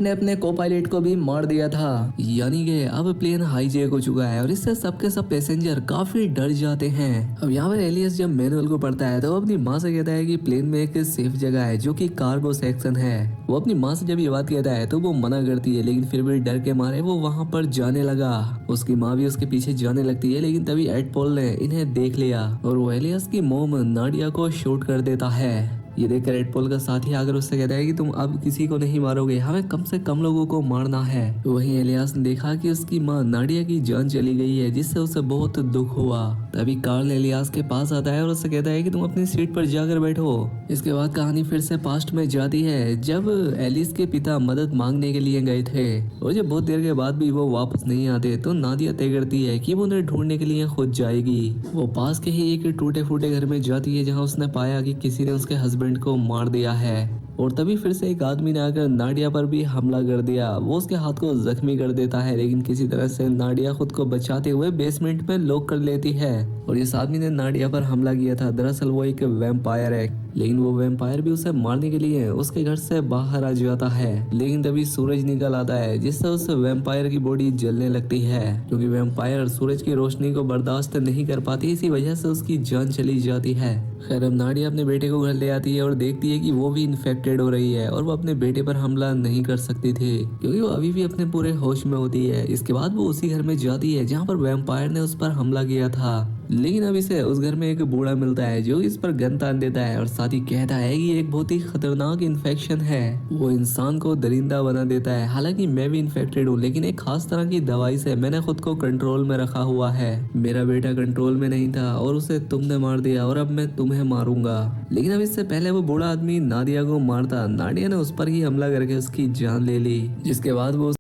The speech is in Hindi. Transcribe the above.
ने अपने को पायलट को भी मार दिया था। यानी कि अब प्लेन हाईजैक हो चुका है और इससे सबके सब पैसेंजर काफी डर जाते हैं। अब यहाँ पर एलियस जब मैनुअल को पढ़ता है तो अपनी माँ से कहता है कि प्लेन में एक सेफ जगह है जो कि कार्गो सेक्शन है। वो अपनी माँ से जब ये बात कहता है तो वो मना करती है, लेकिन फिर भी डर के मारे वो वहाँ पर जाने लगा। उसकी माँ भी उसके पीछे जाने लगती है, लेकिन तभी एड पॉल ने इन्हें देख लिया और वो एलियस की मोम नाडिया को शूट कर देता है। ये देखकर एड पॉल का साथी आकर उससे कहता है कि तुम अब किसी को नहीं मारोगे, हमें कम से कम लोगों को मारना है। वहीं एलियास ने देखा कि उसकी माँ नाडिया की जान चली गई है, जिससे उसे बहुत दुख हुआ। तभी कार्ल एलियास के पास आता है और उससे कहता है कि तुम अपनी सीट पर जाकर बैठो। इसके बाद कहानी फिर से पास्ट में जाती है, जब एलिस के पिता मदद मांगने के लिए गए थे और जब बहुत देर के बाद भी वो वापस नहीं आते तो नादिया तय करती है कि वो उन्हें ढूंढने के लिए खुद जाएगी। वो पास के ही एक टूटे फूटे घर में जाती है जहाँ उसने पाया कि किसी ने उसके हस्बैंड को मार दिया है। और तभी फिर से एक आदमी ने आकर नाडिया पर भी हमला कर दिया। वो उसके हाथ को जख्मी कर देता है, लेकिन किसी तरह से नाडिया खुद को बचाते हुए बेसमेंट में लॉक कर लेती है। और इस आदमी ने नाडिया पर हमला किया था, दरअसल वो एक वैम्पायर है, लेकिन वो वैम्पायर भी उसे मारने के लिए उसके घर से बाहर आ जाता है। लेकिन तभी सूरज निकल आता है, जिससे उस वैम्पायर की बॉडी जलने लगती है, क्योंकि वैम्पायर सूरज की रोशनी को बर्दाश्त नहीं कर पाती, इसी वजह से उसकी जान चली जाती है। खैर अब नाडिया अपने बेटे को घर ले आती है और देखती है कि वो भी इन्फेक्टेड हो रही है और वो अपने बेटे पर हमला नहीं कर सकती थी, क्योंकि वो अभी भी अपने पूरे होश में होती है। इसके बाद वो उसी घर में जाती है जहाँ पर वैम्पायर ने उस पर हमला किया था, लेकिन अब इसे उस घर में एक बूढ़ा मिलता है जो इस पर गन तान देता है और साथ ही कहता है कि ये एक बहुत ही खतरनाक इन्फेक्शन है, वो इंसान को दरिंदा बना देता है। हालांकि मैं भी इन्फेक्टेड हूँ, लेकिन एक खास तरह की दवाई से मैंने खुद को कंट्रोल में रखा हुआ है। मेरा बेटा कंट्रोल में नहीं था और उसे तुमने मार दिया और अब मैं तुम्हें मारूंगा। लेकिन अब इससे पहले वो बूढ़ा आदमी नादिया को मारता, नाडिया ने उस पर ही हमला करके उसकी जान ले ली, जिसके बाद वो